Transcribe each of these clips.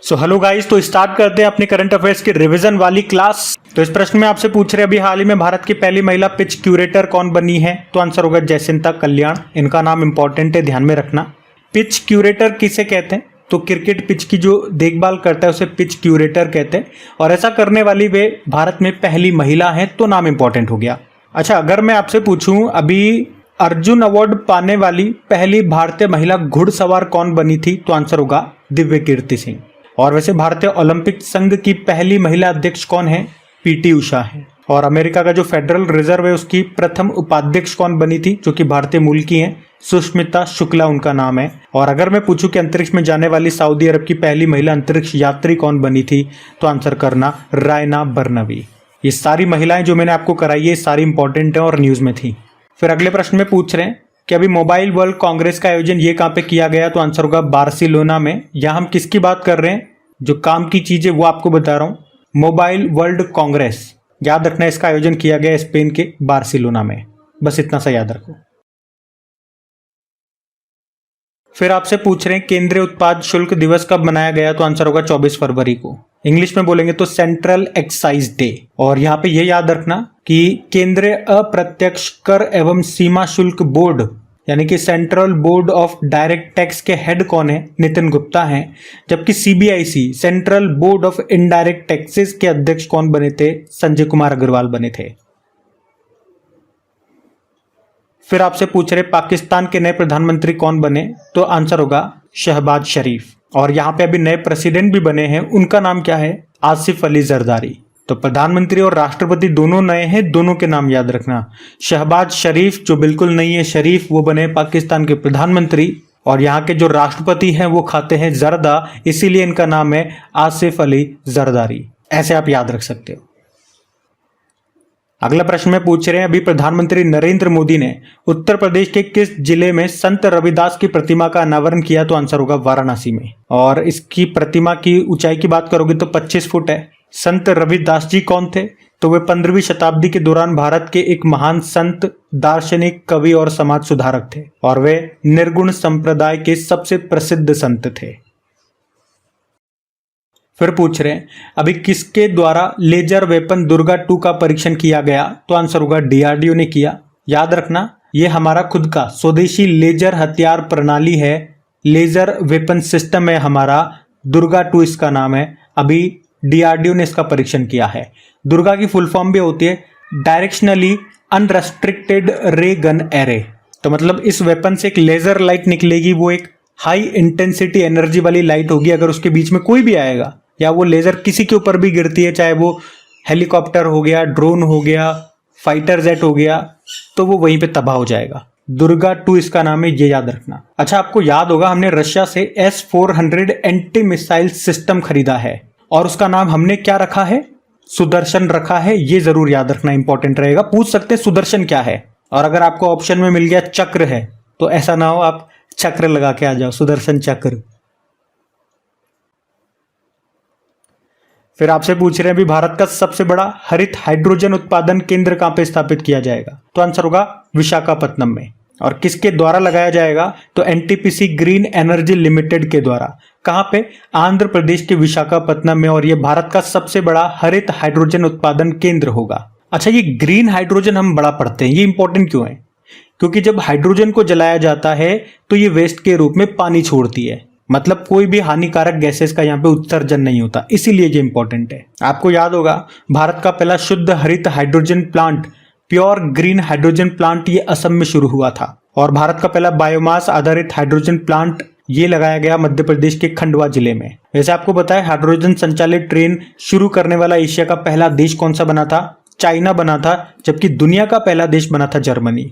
So hello guys, तो start करते हैं अपनी करंट अफेयर्स की रिवीजन वाली क्लास। तो इस प्रश्न में आपसे पूछ रहे अभी हाल ही में भारत की पहली महिला पिच क्यूरेटर कौन बनी है? तो आंसर होगा जयसिंता कल्याण। इनका नाम इंपॉर्टेंट है, ध्यान में रखना। पिच क्यूरेटर किसे कहते हैं? तो क्रिकेट पिच की जो देखभाल करता है उसे पिच क्यूरेटर कहते हैं, और ऐसा करने वाली वे भारत में पहली महिला है, तो नाम इंपॉर्टेंट हो गया। अच्छा, अगर मैं आपसे पूछूं अभी अर्जुन अवार्ड पाने वाली पहली भारतीय महिला घुड़सवार कौन बनी थी? तो आंसर होगा दिव्य कीर्ति सिंह। और वैसे भारतीय ओलंपिक संघ की पहली महिला अध्यक्ष कौन है? पीटी उषा है। और अमेरिका का जो फेडरल रिजर्व है उसकी प्रथम उपाध्यक्ष कौन बनी थी, जो कि भारतीय मूल की हैं? सुष्मिता शुक्ला उनका नाम है। और अगर मैं पूछूं कि अंतरिक्ष में जाने वाली सऊदी अरब की पहली महिला अंतरिक्ष यात्री कौन बनी थी, तो आंसर करना रायना बर्नवी। ये सारी महिलाएं जो मैंने आपको कराई है सारी इंपॉर्टेंट है और न्यूज में थी। फिर अगले प्रश्न में पूछ रहे हैं कि अभी मोबाइल वर्ल्ड कांग्रेस का आयोजन ये कहां पे किया गया? तो आंसर होगा बार्सिलोना में। यहां हम किसकी बात कर रहे हैं? जो काम की चीज है वो आपको बता रहा हूं। मोबाइल वर्ल्ड कांग्रेस, याद रखना, इसका आयोजन किया गया स्पेन के बार्सिलोना में। बस इतना सा याद रखो। फिर आपसे पूछ रहे हैं केंद्रीय उत्पाद शुल्क दिवस कब मनाया गया? तो आंसर होगा 24 फरवरी को। इंग्लिश में बोलेंगे तो सेंट्रल एक्साइज डे। और यहाँ पे ये याद रखना कि केंद्रीय अप्रत्यक्ष कर एवं सीमा शुल्क बोर्ड यानी कि central board of direct tax के हेड कौन है? नितिन गुप्ता हैं। जबकि CBIC central board of indirect taxes के अध्यक्ष कौन बने थे? संजय कुमार अग्रवाल बने थे। फिर आपसे पूछ रहे पाकिस्तान के नए प्रधानमंत्री कौन बने? तो आंसर होगा शहबाज शरीफ। और यहां पे अभी नए प्रेसिडेंट भी बने हैं, उनका नाम क्या है? आसिफ अली जरदारी। तो प्रधानमंत्री और राष्ट्रपति दोनों नए हैं, दोनों के नाम याद रखना। शहबाज शरीफ जो बिल्कुल नहीं है शरीफ, वो बने पाकिस्तान के प्रधानमंत्री, और यहाँ के जो राष्ट्रपति हैं वो खाते हैं जर्दा, इसीलिए इनका नाम है आसिफ अली जरदारी। ऐसे आप याद रख सकते हो। अगला प्रश्न में पूछ रहे हैं अभी प्रधानमंत्री नरेंद्र मोदी ने उत्तर प्रदेश के किस जिले में संत रविदास की प्रतिमा का अनावरण किया? तो आंसर होगा वाराणसी में। और इसकी प्रतिमा की ऊंचाई की बात करोगे तो 25 फुट है। संत रविदास जी कौन थे? तो वे 15वीं शताब्दी के दौरान भारत के एक महान संत, दार्शनिक, कवि और समाज सुधारक थे, और वे निर्गुण संप्रदाय के सबसे प्रसिद्ध संत थे। फिर पूछ रहे हैं अभी किसके द्वारा लेजर वेपन दुर्गा 2 का परीक्षण किया गया? तो आंसर होगा डीआरडीओ ने किया। याद रखना, ये हमारा खुद का स्वदेशी लेजर हथियार प्रणाली है, लेजर वेपन सिस्टम है हमारा। दुर्गा 2 इसका नाम है। अभी डीआरडीओ ने इसका परीक्षण किया है। दुर्गा की फुल फॉर्म भी होती है डायरेक्शनली अनरेस्ट्रिक्टेड रे गन एरे। तो मतलब इस वेपन से एक लेजर लाइट निकलेगी, वो एक हाई इंटेंसिटी एनर्जी वाली लाइट होगी। अगर उसके बीच में कोई भी आएगा या वो लेजर किसी के ऊपर भी गिरती है, चाहे वो हेलीकॉप्टर हो गया, ड्रोन हो गया, फाइटर जेट हो गया, तो वो वहीं पे तबाह हो जाएगा। दुर्गा 2 इसका नाम है, ये याद रखना। अच्छा, आपको याद होगा हमने रशिया से S-400 एंटी मिसाइल सिस्टम खरीदा है, और उसका नाम हमने क्या रखा है? सुदर्शन रखा है। ये जरूर याद रखना, इंपॉर्टेंट रहेगा। पूछ सकते हैं सुदर्शन क्या है, और अगर आपको ऑप्शन में मिल गया चक्र है तो ऐसा ना हो आप चक्र लगा के आ जाओ, सुदर्शन चक्र। फिर आपसे पूछ रहे हैं अभी भारत का सबसे बड़ा हरित हाइड्रोजन उत्पादन केंद्र कहां पे स्थापित किया जाएगा? तो आंसर होगा विशाखापत्तनम में। और किसके द्वारा लगाया जाएगा? तो एनटीपीसी ग्रीन एनर्जी लिमिटेड के द्वारा। कहां पे? आंध्र प्रदेश के विशाखापत्तनम में। और यह भारत का सबसे बड़ा हरित हाइड्रोजन उत्पादन केंद्र होगा। अच्छा, ये ग्रीन हाइड्रोजन हम बड़ा पढ़ते हैं, ये इंपॉर्टेंट क्यों है? क्योंकि जब हाइड्रोजन को जलाया जाता है तो ये वेस्ट के रूप में पानी छोड़ती है, मतलब कोई भी हानिकारक गैसेस का यहाँ पे उत्सर्जन नहीं होता, इसीलिए ये इंपॉर्टेंट है। आपको याद होगा भारत का पहला शुद्ध हरित hydrogen plant, pure green hydrogen plant, ये असम में शुरू हुआ था। और भारत का पहला बायोमास आधारित हाइड्रोजन प्लांट ये लगाया गया मध्य प्रदेश के खंडवा जिले में। वैसे आपको पता है हाइड्रोजन संचालित ट्रेन शुरू करने वाला एशिया का पहला देश कौन सा बना था? चाइना बना था। जबकि दुनिया का पहला देश बना था जर्मनी।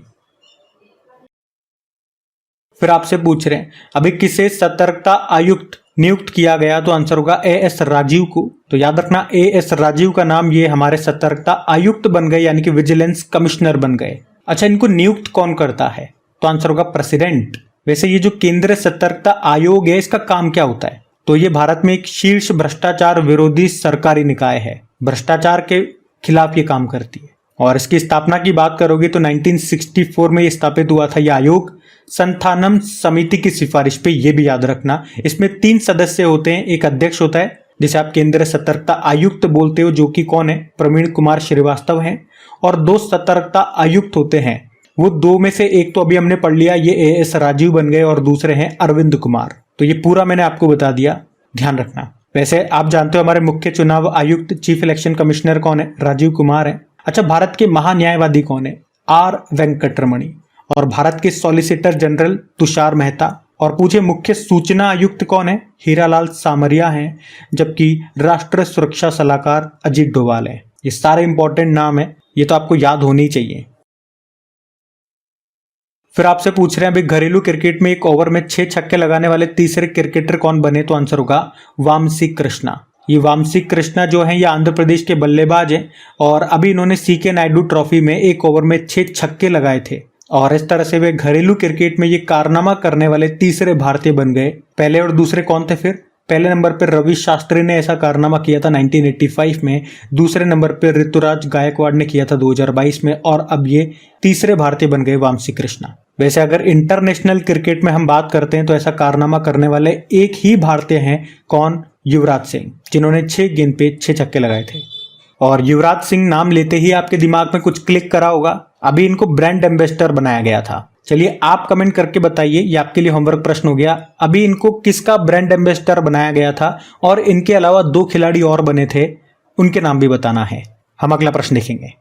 फिर आपसे पूछ रहे हैं अभी किसे सतर्कता आयुक्त नियुक्त किया गया? तो आंसर होगा एएस राजीव को। तो याद रखना, एएस राजीव का नाम ये हमारे सतर्कता आयुक्त बन गए, यानी कि विजिलेंस कमिश्नर बन गए। अच्छा, इनको नियुक्त कौन करता है? तो आंसर होगा प्रेसिडेंट। वैसे ये जो केंद्रीय सतर्कता आयोग है, इसका काम क्या होता है? तो ये भारत में एक शीर्ष भ्रष्टाचार विरोधी सरकारी निकाय है, भ्रष्टाचार के खिलाफ ये काम करती है। और इसकी स्थापना की बात करोगे तो 1964 में ये स्थापित हुआ था ये आयोग, संथानम समिति की सिफारिश पे, ये भी याद रखना। इसमें 3 सदस्य होते हैं, एक अध्यक्ष होता है जिसे आप केंद्रीय सतर्कता आयुक्त बोलते हो, जो कि कौन है, प्रवीण कुमार श्रीवास्तव हैं, और 2 सतर्कता आयुक्त होते हैं। वो 2 में से एक तो अभी हमने पढ़ लिया, ये एएस राजीव बन गए, और दूसरे हैं अरविंद कुमार। तो ये पूरा मैंने आपको बता दिया, ध्यान रखना। वैसे आप जानते हो हमारे मुख्य चुनाव आयुक्त चीफ इलेक्शन कमिश्नर कौन है, राजीव कुमार है। अच्छा, भारत के महान्यायवादी कौन है, आर वेंकटरमणि। और भारत के सॉलिसिटर जनरल तुषार मेहता। और पूछे मुख्य सूचना आयुक्त कौन है, हीरालाल सामरिया हैं। जबकि राष्ट्रीय सुरक्षा सलाहकार अजीत डोभाल है। ये सारे इंपॉर्टेंट नाम है, ये तो आपको याद होनी चाहिए। फिर आपसे पूछ रहे हैं अभी घरेलू क्रिकेट में एक ओवर में 6 छक्के लगाने वाले तीसरे क्रिकेटर कौन बने, तो आंसर होगा वामसी कृष्णा। ये वामसी कृष्णा जो है ये आंध्र प्रदेश के बल्लेबाज हैं, और अभी इन्होंने सीके नायडू ट्रॉफी में एक ओवर में 6 छक्के लगाए थे, और इस तरह से वे घरेलू क्रिकेट में ये कारनामा करने वाले तीसरे भारतीय बन गए। पहले और दूसरे कौन थे फिर, पहले नंबर पर रवि शास्त्री ने ऐसा कारनामा किया था 1985 में, दूसरे नंबर पर ऋतुराज गायकवाड़ ने किया था 2022 में, और अब ये तीसरे भारतीय बन गए वामसी कृष्णा। वैसे अगर इंटरनेशनल क्रिकेट में हम बात करते हैं तो ऐसा कारनामा करने वाले एक ही भारतीय हैं, कौन, युवराज सिंह, जिन्होंने 6 गेंद पे 6 छक्के लगाए थे। और युवराज सिंह नाम लेते ही आपके दिमाग में कुछ क्लिक करा होगा, अभी इनको ब्रांड एम्बेसडर बनाया गया था। चलिए आप कमेंट करके बताइए, ये आपके लिए होमवर्क प्रश्न हो गया, अभी इनको किसका ब्रांड एम्बेसडर बनाया गया था, और इनके अलावा 2 खिलाड़ी और बने थे, उनके नाम भी बताना है। हम अगला प्रश्न देखेंगे।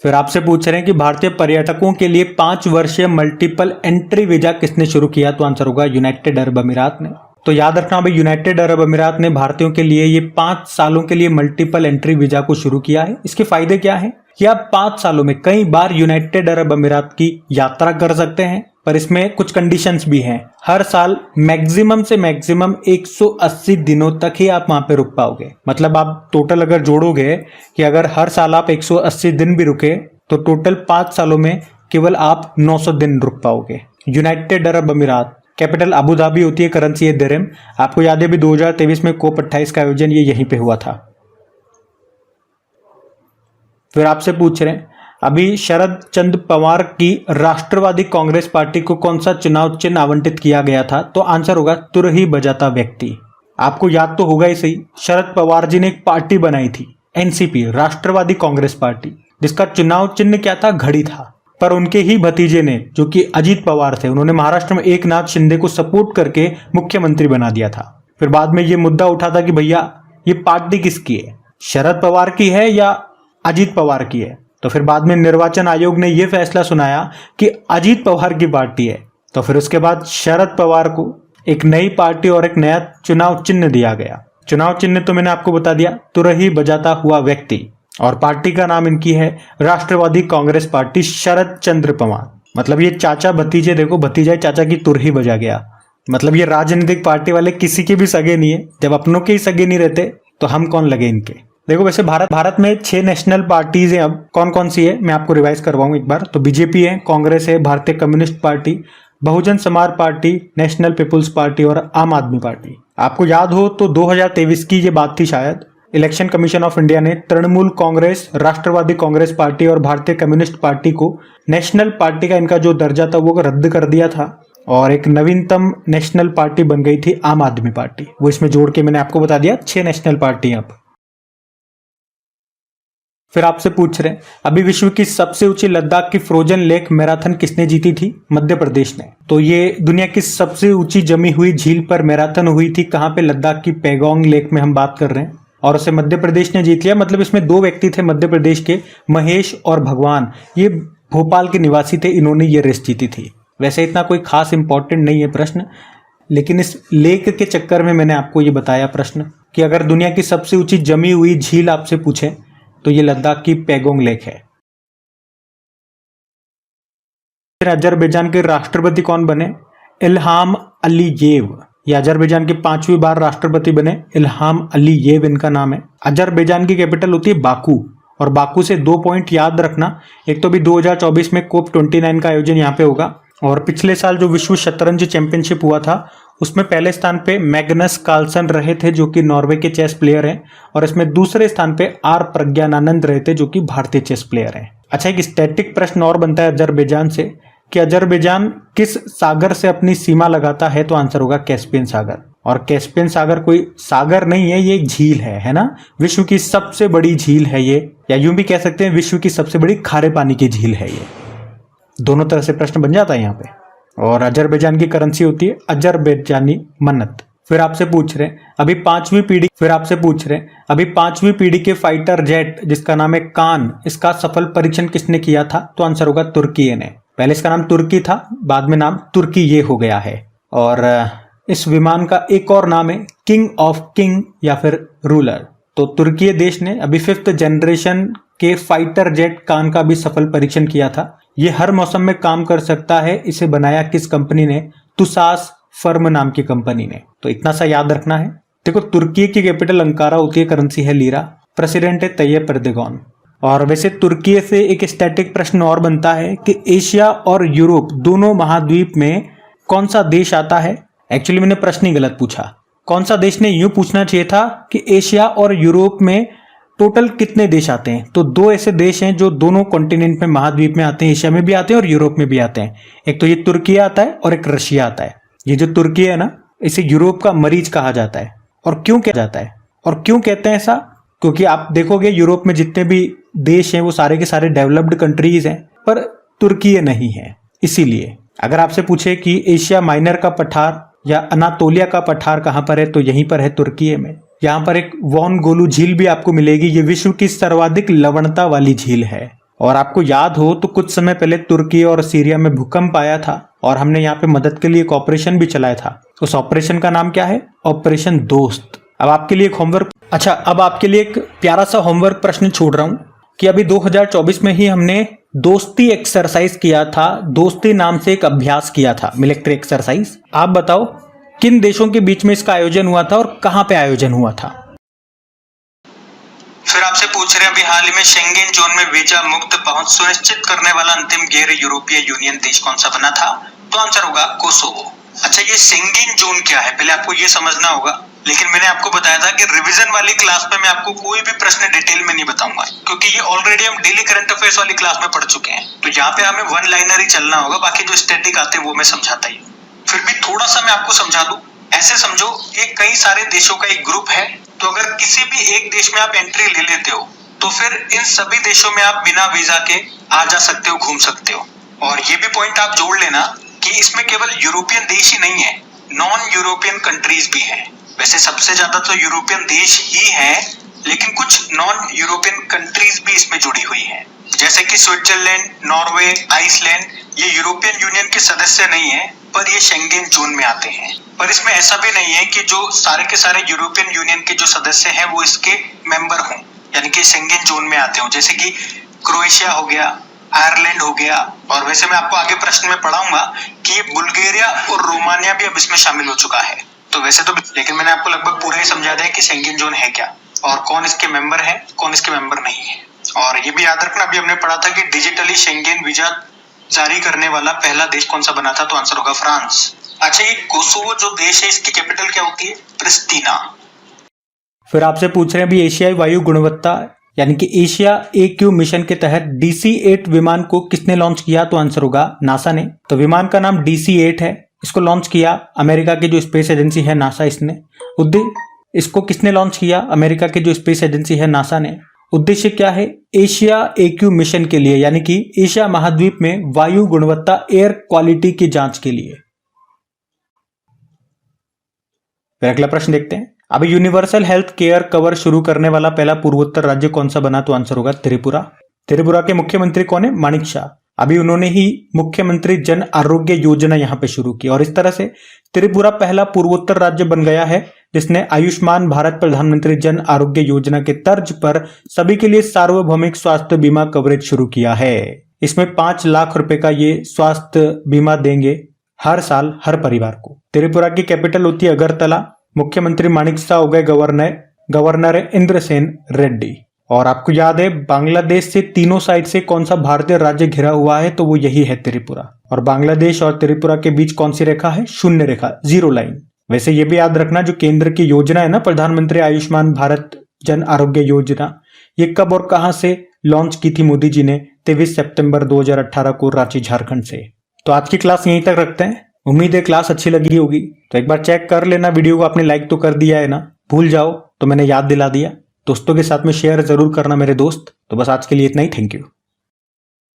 फिर आपसे पूछ रहे हैं कि भारतीय पर्यटकों के लिए 5 वर्षीय मल्टीपल एंट्री वीजा किसने शुरू किया, तो आंसर होगा यूनाइटेड अरब अमीरात ने। तो याद रखना भाई, यूनाइटेड अरब अमीरात ने भारतीयों के लिए ये 5 सालों के लिए मल्टीपल एंट्री वीजा को शुरू किया है। इसके फायदे क्या है कि आप 5 सालों में कई बार यूनाइटेड अरब अमीरात की यात्रा कर सकते हैं, पर इसमें कुछ कंडीशंस भी हैं। हर साल मैक्सिमम से मैक्सिमम 180 दिनों तक ही आप वहां पे रुक पाओगे। मतलब आप टोटल अगर जोड़ोगे कि अगर हर साल आप 180 दिन भी रुके तो टोटल 5 सालों में केवल आप 900 दिन रुक पाओगे। यूनाइटेड अरब अमीरात, कैपिटल अबू धाबी होती है, करेंसी है दिरहम। आपको याद है भी 2023 में कोप 28 का आयोजन ये यहीं पे हुआ था। फिर आपसे पूछ रहे हैं अभी शरद चंद्र पवार की राष्ट्रवादी कांग्रेस पार्टी को कौन सा चुनाव चिन्ह आवंटित किया गया था, तो आंसर होगा तुरही बजाता व्यक्ति। आपको याद तो होगा ही सही, शरद पवार जी ने एक पार्टी बनाई थी एनसीपी, राष्ट्रवादी कांग्रेस पार्टी, जिसका चुनाव चिन्ह क्या था, घड़ी था। पर उनके ही भतीजे ने, जो कि अजीत पवार थे, उन्होंने महाराष्ट्र में एकनाथ शिंदे को सपोर्ट करके मुख्यमंत्री बना दिया था। फिर बाद में ये मुद्दा उठा था कि भैया ये पार्टी किसकी है, शरद पवार की है या अजीत पवार की है। तो फिर बाद में निर्वाचन आयोग ने यह फैसला सुनाया कि अजीत पवार की पार्टी है। तो फिर उसके बाद शरद पवार को एक नई पार्टी और एक नया चुनाव चिन्ह दिया गया। चुनाव चिन्ह तो मैंने आपको बता दिया, तुरही बजाता हुआ व्यक्ति, और पार्टी का नाम इनकी है राष्ट्रवादी कांग्रेस पार्टी शरद चंद्र पवार। मतलब ये चाचा भतीजे, देखो भतीजा चाचा की तुरही बजा गया। मतलब ये राजनीतिक पार्टी वाले किसी के भी सगे नहीं है, जब अपनों के ही सगे नहीं रहते तो हम कौन लगे इनके। देखो वैसे भारत में 6 नेशनल पार्टीज हैं। अब कौन कौन सी है मैं आपको रिवाइज करवाऊं एक बार। तो बीजेपी है, कांग्रेस है, भारतीय communist party, Bahujan Samaj party, national people's party और आम आदमी पार्टी। आपको याद हो तो 2023 की ये बात थी शायद, इलेक्शन कमीशन ऑफ इंडिया ने तृणमूल कांग्रेस, राष्ट्रवादी कांग्रेस पार्टी और भारतीय कम्युनिस्ट पार्टी को नेशनल पार्टी का इनका जो दर्जा था वो रद्द कर दिया था, और एक नवीनतम नेशनल पार्टी बन गई थी आम आदमी पार्टी। वो इसमें जोड़ के मैंने आपको बता दिया 6 नेशनल पार्टी अब। फिर आपसे पूछ रहे हैं अभी विश्व की सबसे ऊंची लद्दाख की फ्रोजन लेक मैराथन किसने जीती थी, मध्य प्रदेश ने। तो ये दुनिया की सबसे ऊंची जमी हुई झील पर मैराथन हुई थी, कहां पे, लद्दाख की पैगोंग लेक में हम बात कर रहे हैं, और उसे मध्य प्रदेश ने जीत लिया। मतलब इसमें 2 व्यक्ति थे मध्य प्रदेश के, महेश और भगवान, ये भोपाल के निवासी थे, इन्होंने ये रेस जीती थी। वैसे इतना कोई खास इंपॉर्टेंट नहीं है प्रश्न, लेकिन इस लेक के चक्कर में मैंने आपको ये बताया प्रश्न कि अगर दुनिया की सबसे ऊंची जमी हुई झील आपसे पूछे तो ये लद्दाख की पैगोंग लेक है। अजरबैजान के राष्ट्रपति कौन बने, इल्हाम अलीयेव। ये अजरबैजान के 5वीं बार राष्ट्रपति बने, इल्हाम अलीयेव इनका नाम है। अजरबैजान की कैपिटल होती है बाकू, और बाकू से 2 पॉइंट याद रखना। एक तो भी 2024 में कोप 29 का आयोजन यहाँ पे होगा, और पिछले साल जो विश्व शतरंज चैंपियनशिप हुआ था उसमें पहले स्थान पे मैग्नस कार्लसन रहे थे, जो कि नॉर्वे के चेस प्लेयर हैं, और इसमें दूसरे स्थान पे आर प्रज्ञानानंद रहे थे, जो कि भारतीय चेस प्लेयर हैं। अच्छा, एक स्टैटिक प्रश्न और बनता है अजरबैजान से कि अजरबैजान किस सागर से अपनी सीमा लगाता है? तो आंसर होगा कैस्पियन सागर। और कैस्पियन सागर कोई सागर नहीं है, ये एक झील है ना। विश्व की सबसे बड़ी झील है ये, या यूं भी कह सकते हैं विश्व की सबसे बड़ी खारे पानी की झील है ये। दोनों तरह से प्रश्न बन जाता है यहाँ पे। और अजरबैजान की करेंसी होती है अजरबैजानी मन्नत। फिर आपसे पूछ रहे हैं अभी पांचवी पीढ़ी के फाइटर जेट जिसका नाम है कान, इसका सफल परीक्षण किसने किया था? तो आंसर होगा तुर्की ने। पहले इसका नाम तुर्की था, बाद में नाम तुर्की ये हो गया है। और इस विमान का एक और नाम है किंग ऑफ किंग या फिर रूलर। तो तुर्की देश ने अभी 5th जनरेशन के फाइटर जेट कान का भी सफल परीक्षण किया था। ये हर मौसम में काम कर सकता है। इसे बनाया किस कंपनी ने? तुसास फर्म नाम की कंपनी ने। तो इतना सा याद रखना है। देखो तुर्की की कैपिटल अंकारा होती है, करेंसी है लीरा, प्रेसिडेंट है तैयब एर्दोगान। और वैसे तुर्की से एक स्टैटिक प्रश्न और बनता है कि एशिया और यूरोप दोनों महाद्वीप में कौन सा देश आता है? एक्चुअली मैंने प्रश्न ही गलत पूछा। कौन सा देश ने यूं पूछना चाहिए था कि एशिया और यूरोप में टोटल कितने देश आते हैं। तो दो ऐसे देश हैं जो दोनों कॉन्टिनेंट में महाद्वीप में आते हैं, एशिया में भी आते हैं और यूरोप में भी आते हैं। एक तो ये तुर्की आता है और एक रशिया आता है। ये जो तुर्की है ना, इसे यूरोप का मरीज कहा जाता है। और क्यों कहा जाता है और क्यों कहते हैं ऐसा? क्योंकि आप देखोगे यूरोप में जितने भी देश हैं वो सारे के सारे डेवलप्ड कंट्रीज हैं, पर तुर्की नहीं है। इसीलिए अगर आपसे पूछे कि एशिया माइनर का पठार या अनातोलिया का पठार कहां पर है, तो यहीं पर है तुर्की में। यहाँ पर एक वॉन गोलू झील भी आपको मिलेगी। ये विश्व की सर्वाधिक लवणता वाली झील है। और आपको याद हो तो कुछ समय पहले तुर्की और सीरिया में भूकंप आया था और हमने यहाँ पे मदद के लिए एक ऑपरेशन भी चलाया था। उस ऑपरेशन का नाम क्या है? ऑपरेशन दोस्त। अब आपके लिए एक होमवर्क, अब आपके लिए एक प्यारा सा होमवर्क प्रश्न छोड़ रहा हूं कि अभी 2024 में ही हमने दोस्ती एक्सरसाइज किया था। दोस्ती नाम से एक अभ्यास किया था, मिलिट्री एक्सरसाइज। आप बताओ किन देशों के बीच में इसका आयोजन हुआ था और कहां पे आयोजन हुआ था? फिर आपसे पूछ रहे हैं अभी हाल ही में शेंगेन जोन में वीजा मुक्त पहुंच सुनिश्चित करने वाला अंतिम गैर यूरोपीय यूनियन देश कौन सा बना था? तो आंसर होगा कोसोवो। अच्छा, ये शेंगेन जोन क्या है पहले आपको ये समझना होगा। लेकिन मैंने आपको बताया था कि रिवीजन वाली क्लास में मैं आपको कोई भी प्रश्न डिटेल में नहीं बताऊंगा, क्योंकि ये ऑलरेडी हम डेली करंट अफेयर्स वाली क्लास में पढ़ चुके हैं। तो यहाँ पे हमें वन लाइनर ही चलना होगा, बाकी जो स्टैटिक आते हैं वो मैं समझाता ही हूँ। फिर भी थोड़ा सा मैं आपको समझा दूं। ऐसे समझो ये कई सारे देशों का एक ग्रुप है। तो अगर किसी भी एक देश में आप एंट्री ले लेते हो तो फिर इन सभी देशों में आप बिना वीजा के आ जा सकते हो, घूम सकते हो। और ये भी पॉइंट आप जोड़ लेना कि इसमें केवल यूरोपियन देश ही नहीं है, नॉन यूरोपियन कंट्रीज भी हैं। वैसे सबसे ज्यादा तो यूरोपियन देश ही है, लेकिन कुछ नॉन यूरोपियन कंट्रीज भी इसमें जुड़ी हुई हैं, जैसे कि स्विट्जरलैंड, नॉर्वे, आइसलैंड। ये यूरोपियन यूनियन के सदस्य नहीं है, पर ये शेंगेन जोन में आते हैं। पर इसमें ऐसा भी नहीं है कि जो सारे के सारे यूरोपियन यूनियन के जो सदस्य हैं वो इसके मेंबर हों, यानी कि शेंगेन जोन में आते हो, जैसे कि क्रोएशिया हो गया, आयरलैंड हो गया। और वैसे मैं आपको आगे प्रश्न में पढ़ाऊंगा कि ये बुल्गारिया और रोमानिया भी अब इसमें शामिल हो चुका है। तो वैसे तो, लेकिन मैंने आपको लगभग पूरा ही समझा दिया कि शेंगेन जोन है क्या और कौन इसके मेंबर है, कौन इसके मेंबर नहीं है। और ये भी याद रखना, अभी हमने पढ़ा था कि डिजिटली शेंगेन वीजा जारी करने वाला पहला देश कौन सा बना था, तो आंसर होगा फ्रांस। अच्छा, ये कोसोवो जो देश है इसकी कैपिटल क्या होती है? प्रिस्टीना। फिर आपसे पूछ रहे हैं अभी एशियाई वायु गुणवत्ता यानी कि एशिया AQ मिशन के तहत DC-8 विमान को किसने लॉन्च किया? तो आंसर होगा नासा ने। तो विमान का नाम DC-8 है। इसको लॉन्च किया अमेरिका की जो स्पेस एजेंसी है नासा, इसको किसने लॉन्च किया? अमेरिका की जो स्पेस एजेंसी है नासा ने। उद्देश्य क्या है? एशिया AQ मिशन के लिए, यानी कि एशिया महाद्वीप में वायु गुणवत्ता एयर क्वालिटी की जांच के लिए। फिर अगला प्रश्न देखते हैं। अभी यूनिवर्सल हेल्थ केयर कवर शुरू करने वाला पहला पूर्वोत्तर राज्य कौन सा बना? तो आंसर होगा त्रिपुरा। त्रिपुरा के मुख्यमंत्री कौन है? माणिक शाह। अभी उन्होंने ही मुख्यमंत्री जन आरोग्य योजना यहां पे शुरू की और इस तरह से त्रिपुरा पहला पूर्वोत्तर राज्य बन गया है जिसने आयुष्मान भारत प्रधानमंत्री जन आरोग्य योजना के तर्ज पर सभी के लिए सार्वभौमिक स्वास्थ्य बीमा कवरेज शुरू किया है। इसमें 5 लाख रुपए का ये स्वास्थ्य बीमा देंगे हर साल हर परिवार को। त्रिपुरा की कैपिटल होती है अगरतला। मुख्यमंत्री माणिक शाह हो गए गवर्नर है इंद्रसेन रेड्डी। और आपको याद है बांग्लादेश से तीनों साइड से कौन सा भारतीय राज्य घिरा हुआ है? तो वो यही है त्रिपुरा। और बांग्लादेश और त्रिपुरा के बीच कौन सी रेखा है? शून्य रेखा, जीरो लाइन। वैसे ये भी याद रखना, जो केंद्र की योजना है ना प्रधानमंत्री आयुष्मान भारत जन आरोग्य योजना, ये कब और कहां से लॉन्च की थी मोदी जी ने? 23 सितंबर 2018 को रांची झारखंड से। तो तो आज की क्लास यहीं तक रखते हैं। उम्मीद है क्लास अच्छी लगी होगी। तो एक बार चेक कर लेना, वीडियो को आपने लाइक तो कर दिया है ना। भूल जाओ तो मैंने याद दिला दिया। दोस्तों के साथ में शेयर जरूर करना मेरे दोस्त। तो बस आज के लिए इतना ही। Thank you.